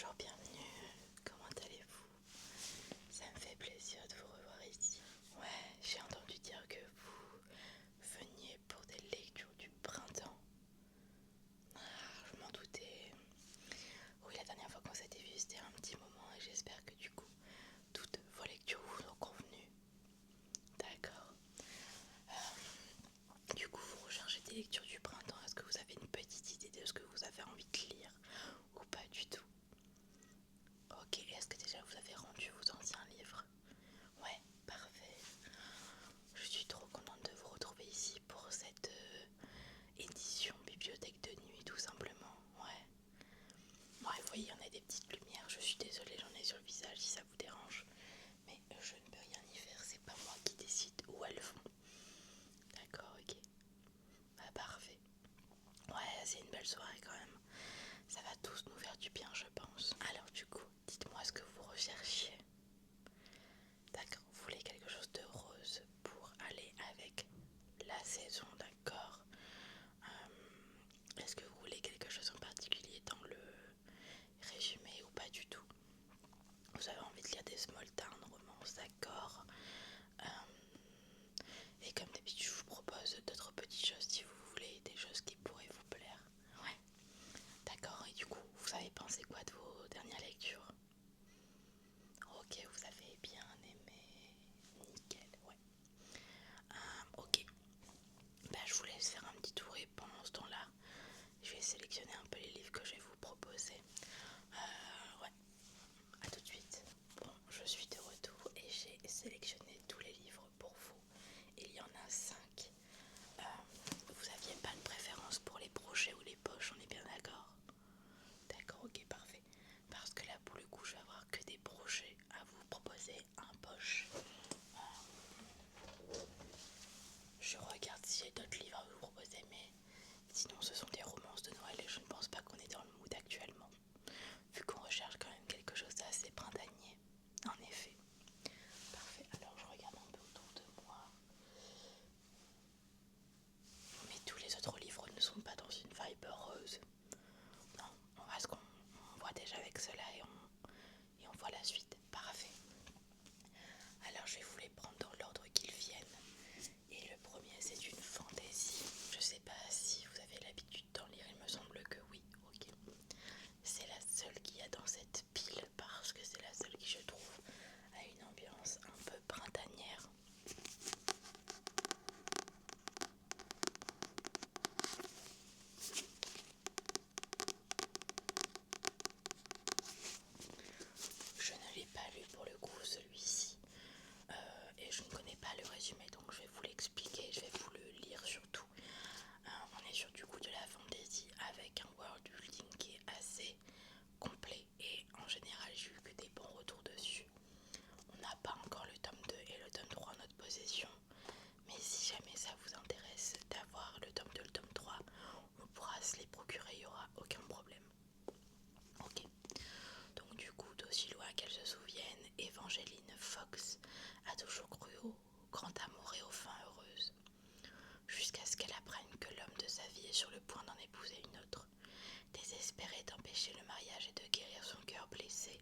Bonjour, bienvenue. Comment allez-vous? Ça me fait plaisir de vous revoir ici. Ouais, j'ai entendu dire que vous veniez pour des lectures du printemps. Je m'en doutais. Oui, la dernière fois qu'on s'était vu, c'était un petit moment et j'espère que du coup, toutes vos lectures vous ont convenu. D'accord. Du coup, vous recherchez des lectures du printemps. Est-ce que vous avez une petite idée de ce que vous avez envie de lire ou pas du tout? Ok, est-ce que déjà vous avez rendu vos anciens livres? Ouais, parfait. Je suis trop contente de vous retrouver ici pour cette édition bibliothèque de nuit tout simplement. Ouais. Ouais, vous voyez, il y en a des petites lumières. Je suis désolée, j'en ai sur le visage si ça vous dérange. Mais je ne peux rien y faire, c'est pas moi qui décide où elles vont. D'accord, ok. Bah parfait. Ouais, c'est une belle soirée quand même. Ça va tous nous faire du bien, je pense. Alors du coup, dites-moi ce que vous recherchiez. D'accord, vous voulez quelque chose de rose pour aller avec la saison, d'accord. Est-ce que vous voulez quelque chose en particulier dans le résumé ou pas du tout? Vous avez envie de lire des small town romances, d'accord. Et comme d'habitude, je vous propose d'autres petites choses si vous voulez, des choses qui pourraient vous plaire. Ouais, d'accord. Et du coup, vous avez pensé quoi de vos dernières lectures? Ok, vous avez bien aimé. Nickel, ouais. Ok, bah, je vous laisse faire un petit tour et pendant ce temps-là, je vais sélectionner un peu les livres que je vais vous proposer. Ouais, à tout de suite. Bon, je suis de retour et j'ai sélectionné tous les livres pour vous. Il y en a 5. Vous aviez pas de préférence pour les brochets ou les poches, on est bien d'accord? D'accord, ok, parfait. Parce que là, pour le coup, je vais avoir que des brochets à vous proposer, un poche. Je regarde si j'ai d'autres livres à vous proposer, mais sinon ce sont des romances de Noël et je ne pense pas qu'on est dans le mood actuellement, vu qu'on recherche quand même quelque chose d'assez printanier. En effet. Parfait, alors je regarde un peu autour de moi. Mais tous les autres livres ne sont pas dans une vibe rose. Non, on va ce qu'on voit déjà avec cela et on voit la suite. Parfait. Alors je vais vous les prendre dans l'ordre qu'ils viennent. Et le premier c'est une fantaisie. Je sais pas si vous avez l'habitude d'en lire, il me semble que oui. Ok. C'est la seule qu'il y a dans cette pile parce que c'est la seule qui je trouve a une ambiance un peu printanière. Je ne l'ai pas lu pour le coup celui-ci et je ne connais pas le résumé donc je vais vous l'expliquer, je vais vous le lire surtout. On est sur du coup de la fantasy avec un world building qui est assez complet et en général j'ai eu que des bons retours dessus. On n'a pas encore le tome 2 et le tome 3 en notre possession, mais si jamais ça vous intéresse d'avoir le tome 2 et le tome 3, on pourra se les procurer, il n'y aura aucun problème. Ok, donc du coup, d'aussi loin qu'elle se souvienne, Evangeline Fox a toujours cru au grand amour et aux fins heureuses, jusqu'à ce qu'elle apprenne que l'homme de sa vie est sur le point d'en épouser une autre. Désespérée d'empêcher le mariage et de guérir son cœur blessé,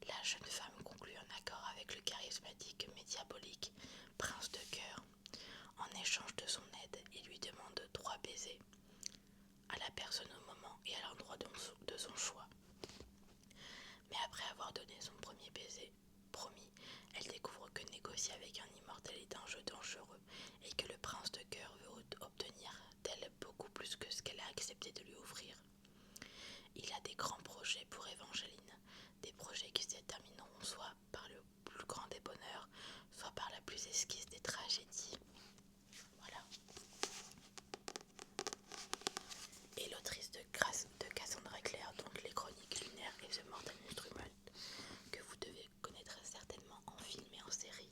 la jeune femme conclut un accord avec le charismatique mais diabolique prince de cœur. En échange de son aide, il lui demande 3 baisers à la personne au moment et à l'endroit de son choix. Mais après avoir donné son premier baiser promis, elle découvre que négocier avec un immortel est un jeu dangereux et que le prince de cœur veut obtenir d'elle beaucoup plus que ce qu'elle a accepté de lui offrir. Il a des grands projets pour Evangeline, des projets qui se termineront soit par le plus grand des bonheurs, soit par la plus esquisse des tragédies. Voilà. Et l'autrice de Cassandra Clare, donc les chroniques lunaires et The Mortal Instrument, que vous devez connaître certainement en film et en série,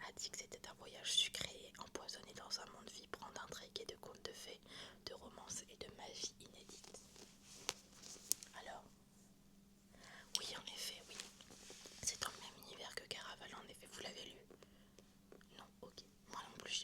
a dit que c'était un voyage sucré et empoisonné dans un monde vibrant d'intrigues et de contes de fées, de romances et de magie inédite. Alors, oui, en effet, oui. C'est dans le même univers que Caraval, en effet, vous l'avez lu? Non, ok. Moi non plus,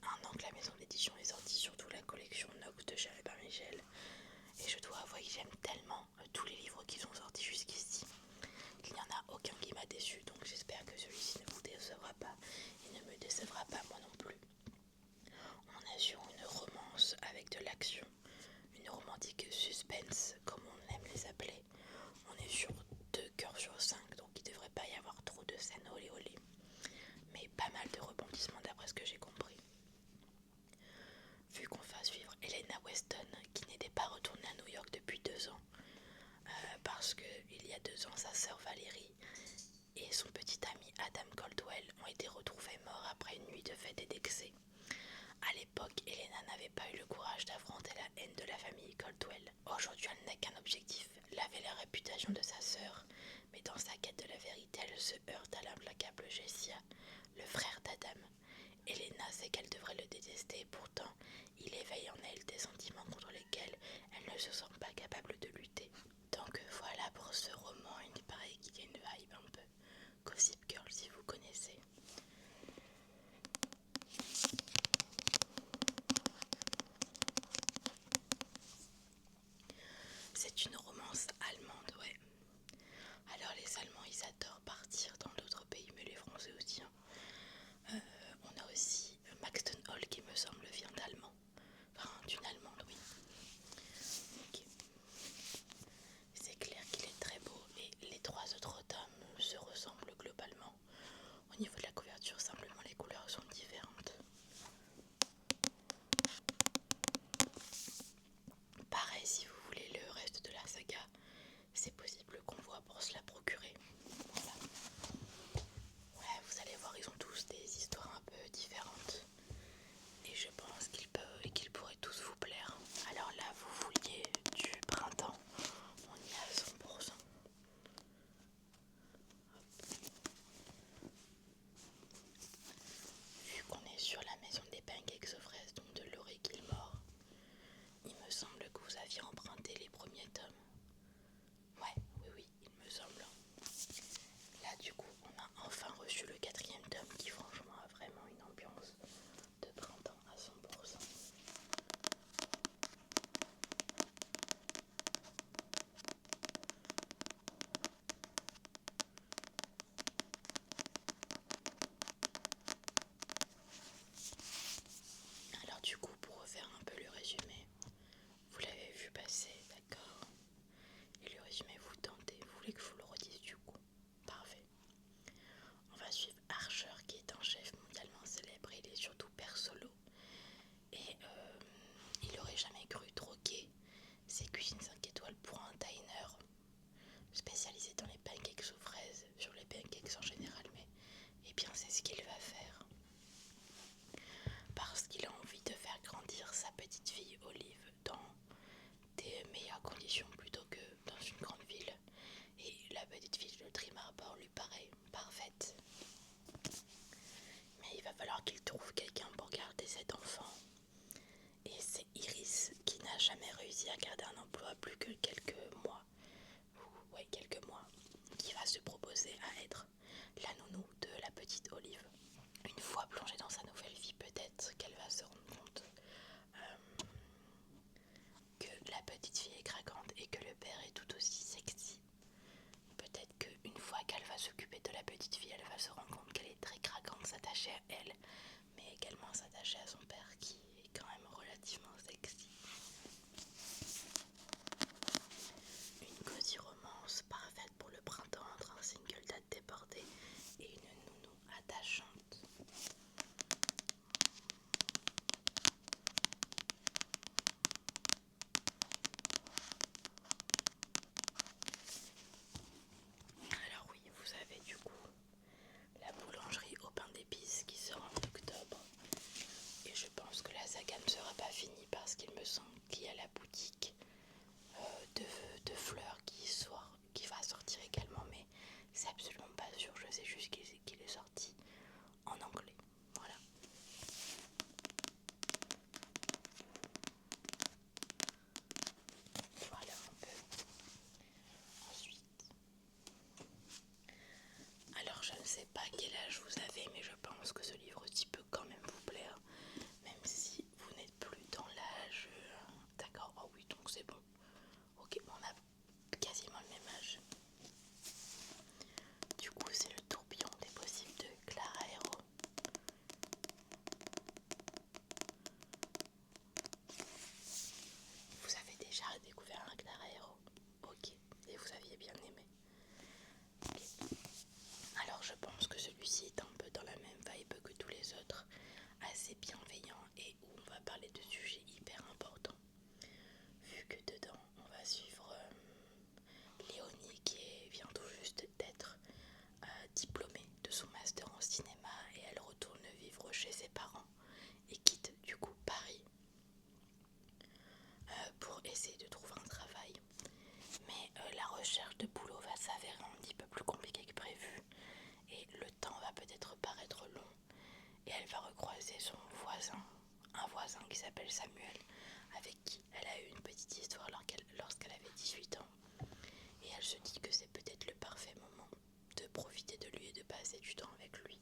1 an que la maison d'édition est sortie, surtout la collection Nox de Charles par Michel. Et je dois avouer que j'aime tellement tous les livres qui sont sortis jusqu'ici. Il n'y en a aucun qui m'a déçu, donc j'espère que celui-ci ne vous décevra pas et ne me décevra pas moi non plus. On est sur une romance avec de l'action, une romantique suspense comme on aime les appeler. On est sur 2 cœurs sur 5, donc il ne devrait pas y avoir trop de scènes olé olé, mais pas mal de rebondissements d'après ce que j'ai compris. Vu qu'on va suivre Helena Weston, qui n'était pas retournée à New York depuis 2 ans, parce qu'il y a 2 ans, sa sœur Valérie et son petit ami Adam Caldwell ont été retrouvés morts après une nuit de fête et d'excès. À l'époque, Helena n'avait pas eu le courage d'affronter la haine de la famille Caldwell. Aujourd'hui, elle n'a qu'un objectif, laver la réputation de sa sœur, mais dans sa quête de la vérité, elle se heurte à l'implacable Jessia, le frère d'Adam. Helena sait qu'elle devrait le détester, pourtant, il éveille en elle des sentiments contre lesquels elle ne se sent pas capable de lutter. Donc voilà pour ce roman, il paraît qu'il y a une vibe un peu Gossip Girl si vous connaissez. C'est une romance allemande, ouais. Alors les Allemands ils adorent partir dans d'autres pays, mais les Français aussi. On a aussi Maxton Hall qui me semble vient d'allemand. Enfin d'une allemande, oui. Okay. C'est clair qu'il est très beau et les 3 autres tomes se ressemblent globalement. Au niveau de la couverture, simplement les couleurs sont différentes. Pareil, si vous voulez le reste de la saga, c'est possible qu'on voit pour se la procurer. Voilà. Ouais, vous allez voir, ils ont tous des histoires un peu différentes. Et je pense qu'ils pourraient tous vous plaire. Alors là, vous vouliez du printemps, on y est à 100%. Vu qu'on est sur la maison des pancakes aux fraises, donc de Laurie Gilmore, il me semble que vous aviez emprunté les premiers tomes. Ouais, oui, il me semble. Là, du coup, on a enfin reçu le 4e tome qui, franchement, a vraiment une ambiance de printemps à 100%. Alors, du coup, pour refaire un peu le résumé, vous l'avez vu passer, d'accord? Et le résumé vous tentez, vous voulez que je vous le redise du coup? Parfait. On va suivre Archer qui est un chef mondialement célèbre, il est surtout père solo. Et il aurait jamais cru troquer ses cuisines 5 étoiles pour un diner spécialisé dans les pancakes aux fraises, sur les pancakes en général, mais eh bien c'est ce qu'il va faire. Parce qu'il a envie de faire grandir sa petite fille Olive dans des meilleures conditions plutôt que dans une grande ville. Et la petite fille de Dream Harbor lui paraît parfaite. Mais il va falloir qu'il trouve quelqu'un pour garder cet enfant. Et c'est Iris qui n'a jamais réussi à garder un emploi plus que quelques mois, qui va se proposer à être la nounou de la petite Olive. Une fois plongée dans sa nouvelle vie, peut-être qu'elle va se rendre compte que la petite fille est craquante et que le père est tout aussi sexy. Peut-être qu'une fois qu'elle va s'occuper de la petite fille, elle va se rendre compte qu'elle est très craquante, s'attacher à elle, mais également s'attacher à son père qui est quand même relativement sexy. Une cosy romance parfaite pour le printemps entre un single date déporté et une nounou attachante. Alors oui, vous avez du coup la boulangerie au pain d'épices qui sort en octobre. Et je pense celui-ci est un peu dans la même vibe que tous les autres, assez bienveillant et où on va parler de sujets hyper importants. Vu que dedans on va suivre Léonie vient tout juste d'être diplômée de son master en cinéma et elle retourne vivre chez ses parents et quitte du coup Paris pour essayer de trouver un travail. Mais la recherche de boulot va s'avérer un petit peu plus compliquée que prévu et le temps va peut-être paraître long et elle va recroiser son voisin, un voisin qui s'appelle Samuel, avec qui elle a eu une petite histoire lorsqu'elle avait 18 ans. Et elle se dit que c'est peut-être le parfait moment de profiter de lui et de passer du temps avec lui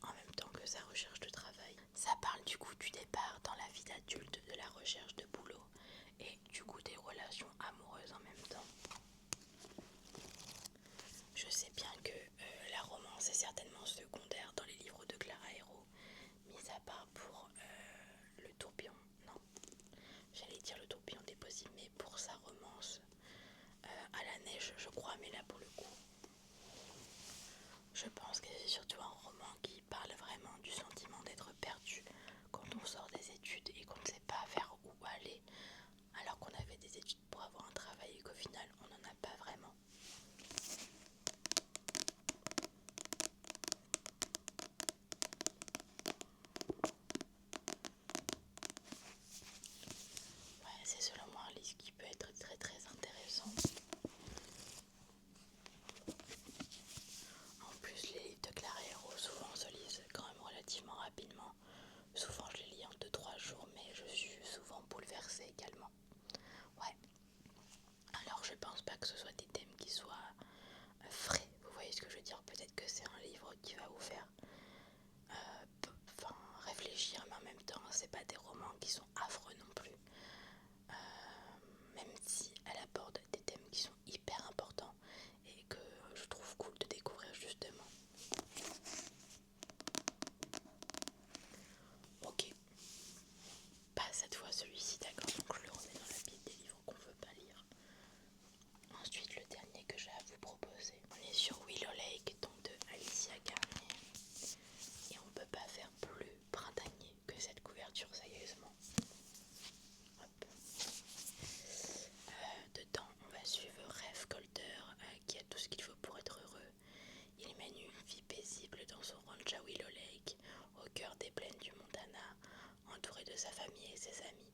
en même temps que sa recherche de travail. Ça parle du coup du départ dans la vie d'adulte, de la recherche de boulot et du coup des relations amoureuses en même temps. Je sais bien que la romance est certainement secondaire dans les livres de Clara Hérault, mis à part pour le tourbillon, non, j'allais dire le tourbillon des possibles, mais pour sa romance à la neige je crois, mais là pour le coup je pense que c'est surtout un roman qui parle vraiment du sentiment d'être perdu quand on sort des études et qu'on ne sait pas vers où aller, alors qu'on a fait des études pour avoir un travail et qu'au final on n'en a pas vraiment. Ouais, c'est selon moi un livre qui peut être très très intéressant. En plus, les livres de Clara Hérault souvent se lisent quand même relativement rapidement. Souvent je les lis en 2-3 jours, mais je suis souvent bouleversée également. Ouais. Alors je pense pas que ce soit des thèmes qui soient frais, vous voyez ce que je veux dire. Peut-être que c'est un livre qui va vous faire réfléchir, mais en même temps c'est pas des romans qui sont affreux non plus. Même si elle aborde des thèmes qui sont hyper importants et que je trouve cool de découvrir justement. Ok, pas cette fois celui-ci, d'accord, donc je le remets dans la pile des livres qu'on veut pas lire. Ensuite, le dernier que j'ai à vous proposer, on est sur Willow Lake, donc de Alicia Garnier. Et on peut pas faire plus printanier que cette couverture, sérieusement. Hop. Dedans, on va suivre Rêve Colter, qui a tout ce qu'il faut pour être heureux. Il mène une vie paisible dans son ranch à Willow Lake, au cœur des plaines du Montana, entouré de sa famille et ses amis.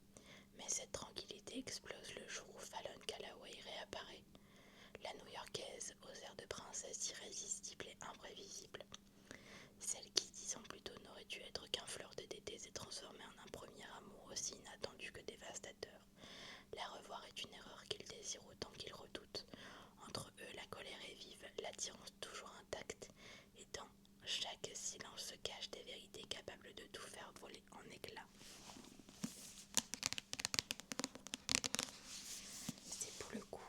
Mais cette tranquillité explose le jour où Fallon Calloway réapparaît. La New-Yorkaise aux airs de princesse irrésistible et imprévisible. Celle qui, 10 ans plus tôt, n'aurait dû être qu'un fleur de d'été s'est transformée en un premier amour aussi inattendu que dévastateur. La revoir est une erreur qu'il désire autant qu'il redoute. Entre eux, la colère est vive, l'attirance toujours intacte, et dans chaque silence se cachent des vérités capables de tout faire voler en éclats. C'est pour le coup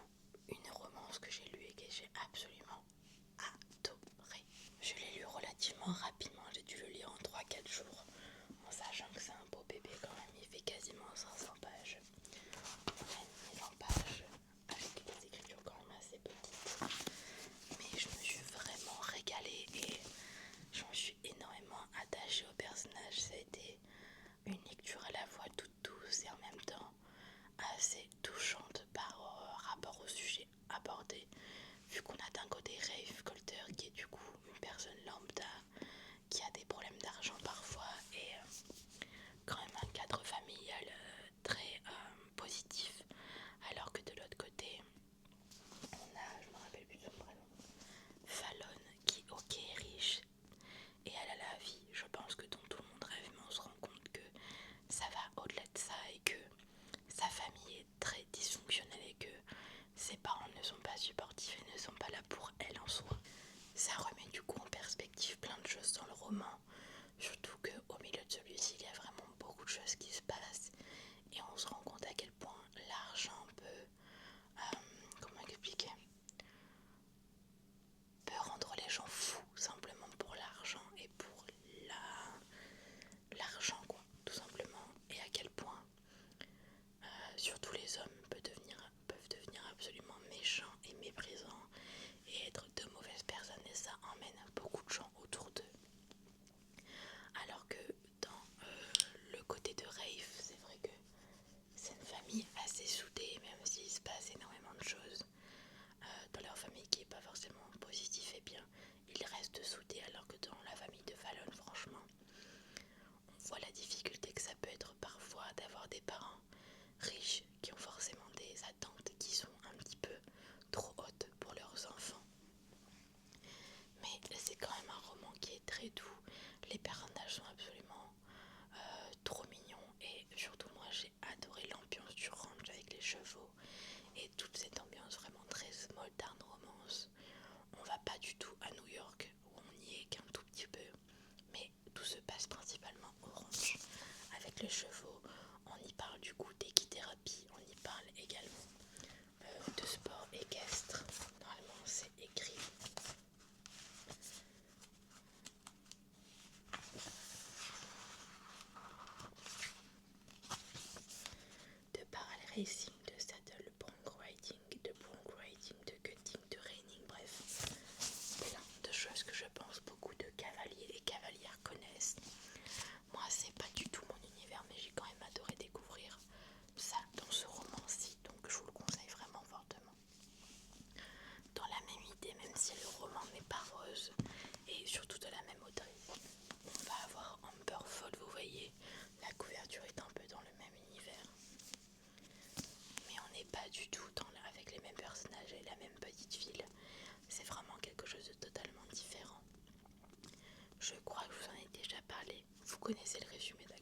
une romance que j'ai lue et que j'ai absolument adorée. Je l'ai lu relativement rapidement, j'ai dû le lire en 3-4 jours, en sachant que c'est un beau bébé quand même, il fait quasiment 500 pages. On a une mise en page avec des écritures quand même assez petites. Mais je me suis vraiment régalée et je me suis énormément attachée au personnage. Ça a été une lecture à la fois toute douce et en même temps assez touchante par rapport au sujet abordé, vu qu'on a d'un côté Rafe Colter qui est du coup une personne lambda qui a des problèmes d'argent parfois et quand même un cadre familial très positif, alors que de l'autre côté on a, je me rappelle plus de son prénom, Fallon qui ok est riche et elle a la vie, je pense que dont tout le monde rêve, mais on se rend compte que ça va au-delà de ça et que sa famille est très dysfonctionnelle et que ses parents ne sont pas supportifs et ne sont pas là pour elle en soi. Ça remet du coup en perspective plein de choses dans le roman, surtout qu'au milieu de celui-ci il y a vraiment beaucoup de choses qui se passent et toute cette ambiance vraiment très small town romance. On va pas du tout à New York où on y est qu'un tout petit peu, mais tout se passe principalement au ranch avec les chevaux. On y parle du coup d'équithérapie, on y parle également de sport équestre. Normalement c'est écrit. De parallel racing, de saddle, bronc riding, de cutting, de reining, bref, plein de choses que je pense beaucoup de cavaliers et cavalières connaissent. Moi c'est pas du tout mon univers, mais j'ai quand même adoré découvrir ça dans ce roman-ci, donc je vous le conseille vraiment fortement. Dans la même idée, même si le roman n'est pas rose, et surtout de la même autrice, on va avoir Amber Fall, vous voyez, la couverture est un peu dans le même univers. Mais on n'est pas du tout avec les mêmes personnages et la même petite ville. C'est vraiment quelque chose de totalement différent. Je crois que je vous en ai déjà parlé. Vous connaissez le résumé, d'accord?